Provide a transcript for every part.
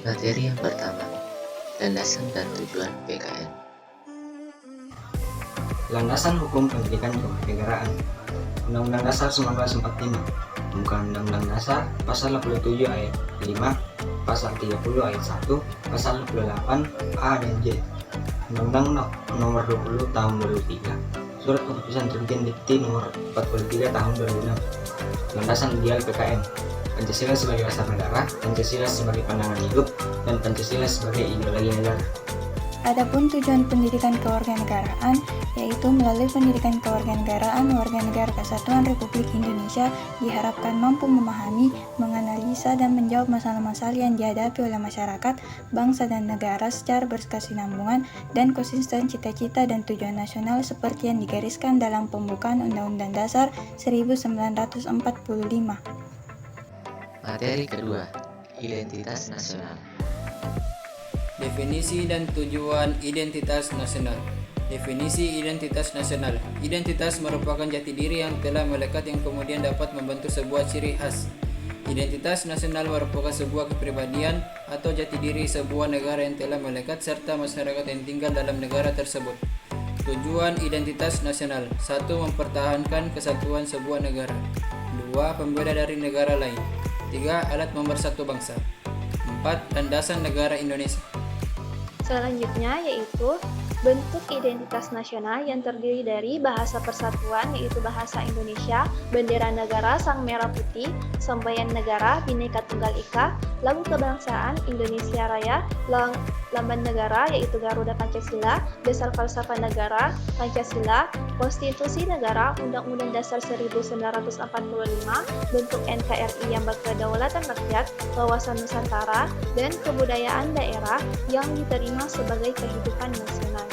Materi yang pertama, landasan dan tujuan PKN. Landasan Hukum Pendidikan Kewarganegaraan. Undang-Undang Dasar 1945, Pembukaan Undang-Undang Dasar, Pasal 87 ayat 5, Pasal 30 ayat 1, Pasal 68 A dan J. Undang-Undang Nomor 20 Tahun 2003, Surat Keputusan Presiden Dikti Nomor 43 Tahun 2006. Landasan ideal PKN: Pancasila sebagai dasar negara, Pancasila sebagai pandangan hidup, dan Pancasila sebagai ideologi negara. Adapun tujuan pendidikan kewarganegaraan yaitu melalui pendidikan kewarganegaraan warga negara kesatuan Republik Indonesia diharapkan mampu memahami, menganalisa dan menjawab masalah-masalah yang dihadapi oleh masyarakat, bangsa dan negara secara berkesinambungan dan konsisten cita-cita dan tujuan nasional seperti yang digariskan dalam pembukaan Undang-Undang Dasar 1945. Materi kedua, identitas nasional. Definisi dan tujuan identitas nasional. Definisi identitas nasional. Identitas merupakan jati diri yang telah melekat yang kemudian dapat membentuk sebuah ciri khas. Identitas nasional merupakan sebuah kepribadian atau jati diri sebuah negara yang telah melekat serta masyarakat yang tinggal dalam negara tersebut. Tujuan identitas nasional: 1. Mempertahankan kesatuan sebuah negara. 2. Pembeda dari negara lain. 3. Alat pemersatu bangsa. 4. Landasan negara Indonesia. Selanjutnya yaitu bentuk identitas nasional yang terdiri dari bahasa persatuan yaitu bahasa Indonesia, bendera negara sang merah putih, semboyan negara Bhinneka Tunggal Ika, lagu kebangsaan Indonesia Raya, lambang negara yaitu Garuda Pancasila, dasar falsafah negara Pancasila, konstitusi negara Undang-Undang Dasar 1945, bentuk NKRI yang berkedaulatan rakyat, wawasan Nusantara, dan kebudayaan daerah yang diterima sebagai kehidupan nasional.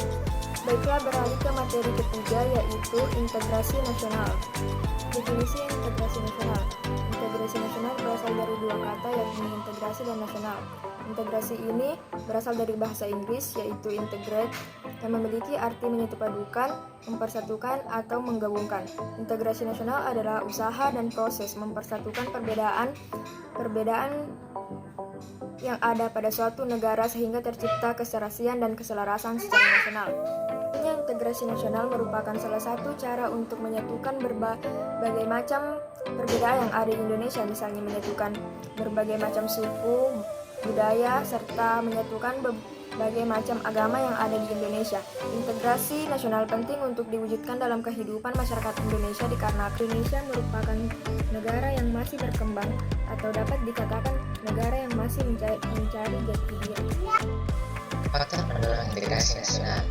Baiklah, beralih ke materi ketiga yaitu integrasi nasional. Definisi integrasi nasional. Integrasi nasional berasal dari dua kata yakni integrasi dan nasional. Integrasi ini berasal dari bahasa Inggris yaitu integrate yang memiliki arti menyatupadukan, mempersatukan atau menggabungkan. Integrasi nasional adalah usaha dan proses mempersatukan perbedaan yang ada pada suatu negara sehingga tercipta keserasian dan keselarasan secara nasional. Integrasi nasional merupakan salah satu cara untuk menyatukan berbagai macam perbedaan yang ada di Indonesia, misalnya menyatukan berbagai macam suku, budaya, serta menyatukan berbagai macam agama yang ada di Indonesia. Integrasi nasional penting untuk diwujudkan dalam kehidupan masyarakat Indonesia dikarenakan Indonesia merupakan negara yang masih berkembang atau dapat dikatakan negara yang masih mencari jati diri. Faktor pendorong integrasi nasional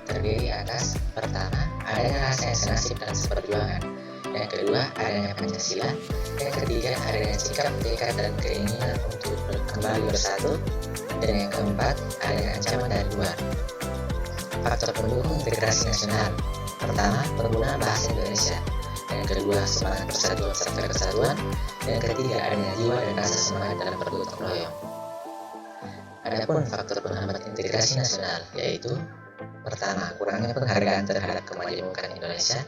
terdiri atas: pertama, adanya rasa yang senasib dan seperjuangan; yang kedua, adanya Pancasila; yang ketiga, adanya sikap, tekad, dan keinginan untuk kembali bersatu; dan yang keempat, adanya ancaman dari luar. Faktor pendukung integrasi nasional: pertama, penggunaan bahasa Indonesia; yang kedua, semangat persatuan serta kesatuan; yang ketiga, adanya jiwa dan rasa semangat dalam bergotong royong. Adapun faktor penghambat integrasi nasional yaitu: pertama, kurangnya penghargaan terhadap kemajemukan Indonesia;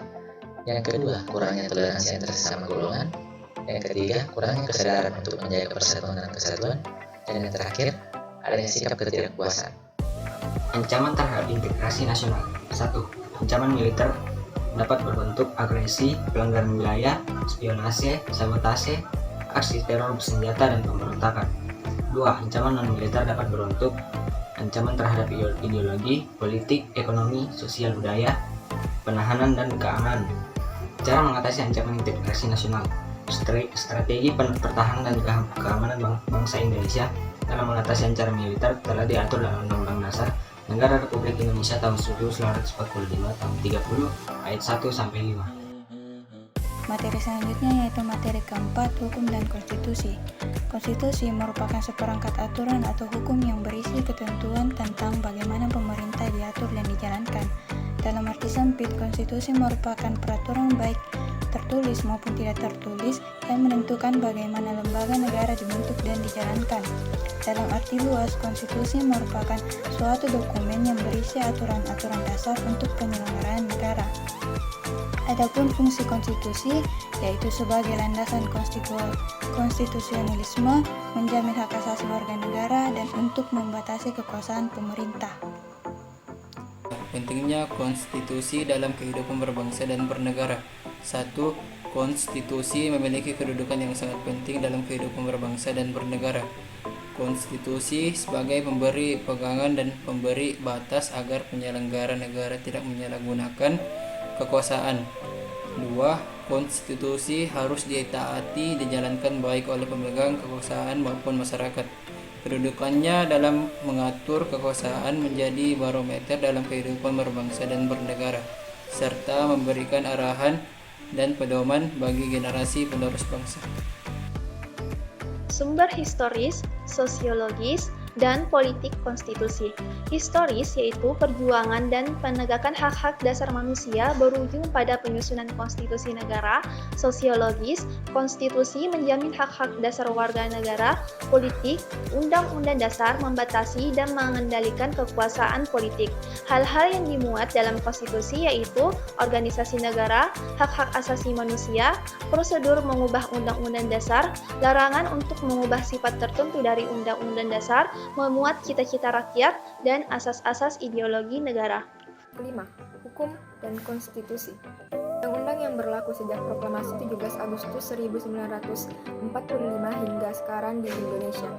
yang kedua, kurangnya toleransi antar sesama golongan; yang ketiga, kurangnya kesadaran untuk menjaga persatuan dan kesatuan; dan yang terakhir, adanya sikap ketidakpuasan. Ancaman terhadap integrasi nasional. 1. Ancaman militer dapat berbentuk agresi, pelanggaran wilayah, spionase, sabotase, aksi teror bersenjata, dan pemberontakan. 2. Ancaman non-militer dapat berbentuk ancaman terhadap ideologi, politik, ekonomi, sosial budaya, penahanan, dan keamanan. Cara mengatasi ancaman integrasi nasional. Strategi pertahanan dan keamanan bangsa Indonesia dalam mengatasi ancaman militer telah diatur dalam Undang-Undang Dasar Negara Republik Indonesia tahun 1945 tahun 30 ayat 1-5. Materi selanjutnya yaitu materi keempat, hukum dan konstitusi. Konstitusi merupakan seperangkat aturan atau hukum yang berisi ketentuan tentang bagaimana pemerintah diatur dan dijalankan. Dalam arti sempit, konstitusi merupakan peraturan baik tertulis maupun tidak tertulis yang menentukan bagaimana lembaga negara dibentuk dan dijalankan. Dalam arti luas, konstitusi merupakan suatu dokumen yang berisi aturan-aturan dasar untuk penyelenggaraan negara. Adapun fungsi konstitusi, yaitu sebagai landasan konstitusionalisme, menjamin hak asasi warga negara dan untuk membatasi kekuasaan pemerintah. Pentingnya konstitusi dalam kehidupan berbangsa dan bernegara. 1. Konstitusi memiliki kedudukan yang sangat penting dalam kehidupan berbangsa dan bernegara. Konstitusi sebagai pemberi pegangan dan pemberi batas agar penyelenggara negara tidak menyalahgunakan kekuasaan. 2. Konstitusi harus ditaati dijalankan baik oleh pemegang kekuasaan maupun masyarakat. Kedudukannya dalam mengatur kekuasaan menjadi barometer dalam kehidupan berbangsa dan bernegara, serta memberikan arahan dan pedoman bagi generasi penerus bangsa. Sumber historis, sosiologis, dan politik konstitusi. Historis yaitu perjuangan dan penegakan hak-hak dasar manusia berujung pada penyusunan konstitusi negara. Sosiologis, konstitusi menjamin hak-hak dasar warga negara. Politik, undang-undang dasar membatasi dan mengendalikan kekuasaan politik. Hal-hal yang dimuat dalam konstitusi yaitu organisasi negara, hak-hak asasi manusia, prosedur mengubah undang-undang dasar, larangan untuk mengubah sifat tertentu dari undang-undang dasar, memuat cita-cita rakyat, dan asas-asas ideologi negara. 5. Hukum dan konstitusi. Undang-undang yang berlaku sejak proklamasi 17 Agustus 1945 hingga sekarang di Indonesia.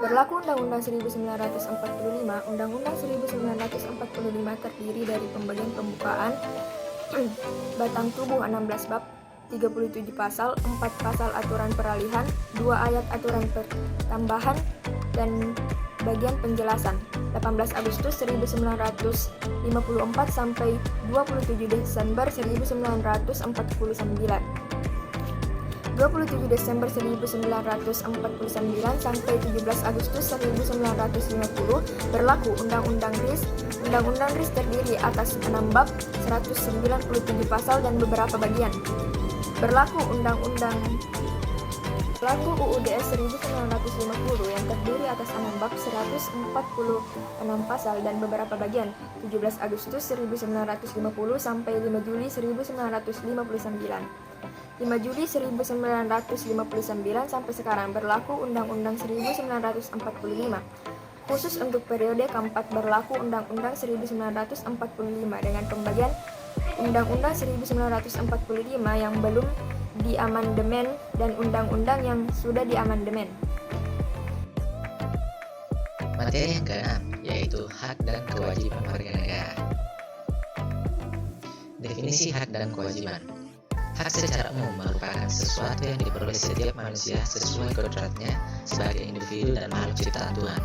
Berlaku Undang-Undang 1945, Undang-Undang 1945 terdiri dari pembagian pembukaan, batang tubuh 16 bab, 37 pasal, 4 pasal aturan peralihan, 2 ayat aturan pertambahan, dan bagian penjelasan. 18 Agustus 1954 sampai 27 Desember 1949. 27 Desember 1949 sampai 17 Agustus 1950 berlaku Undang-Undang RIS. Undang-Undang RIS terdiri atas 6 bab, 197 pasal dan beberapa bagian. Berlaku UUDS 1950 yang terdiri atas 6 bab, 146 pasal dan beberapa bagian. 17 Agustus 1950 sampai 5 Juli 1959. 5 Juli 1959 sampai sekarang berlaku Undang-Undang 1945. Khusus untuk periode keempat berlaku Undang-Undang 1945 dengan pembagian Undang-Undang 1945 yang belum diamandemen dan undang-undang yang sudah diamandemen. Materi yang keenam yaitu hak dan kewajiban warga negara. Definisi hak dan kewajiban. Hak secara umum merupakan sesuatu yang diperoleh setiap manusia sesuai kodratnya sebagai individu dan makhluk ciptaan Tuhan.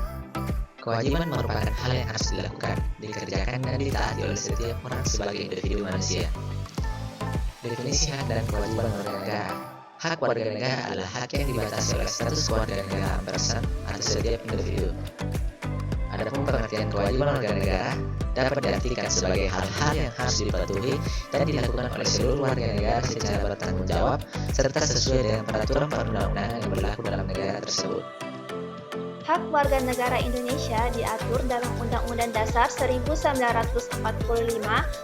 Kewajiban merupakan hal yang harus dilakukan, dikerjakan, dan ditaati oleh setiap orang sebagai individu manusia. Definisi hak dan kewajiban warga negara. Hak warga negara adalah hak yang dibatasi oleh status warga negara person atau setiap individu. Adapun pengertian kewajiban warga negara dapat diartikan sebagai hal-hal yang harus dipatuhi dan dilakukan oleh seluruh warga negara secara bertanggung jawab serta sesuai dengan peraturan perundang-undangan yang berlaku dalam negara tersebut. Hak warga negara Indonesia diatur dalam Undang-Undang Dasar 1945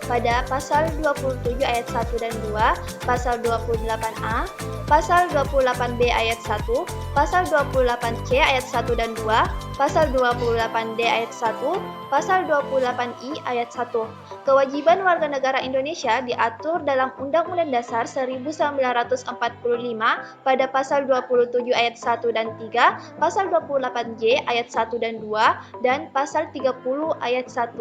pada Pasal 27 ayat 1 dan 2, Pasal 28A, Pasal 28B ayat 1, Pasal 28C ayat 1 dan 2, Pasal 28D ayat 1, Pasal 28I ayat 1. Kewajiban warga negara Indonesia diatur dalam Undang-Undang Dasar 1945 pada Pasal 27 ayat 1 dan 3, Pasal 28J ayat 1 dan 2, dan Pasal 30 ayat 1.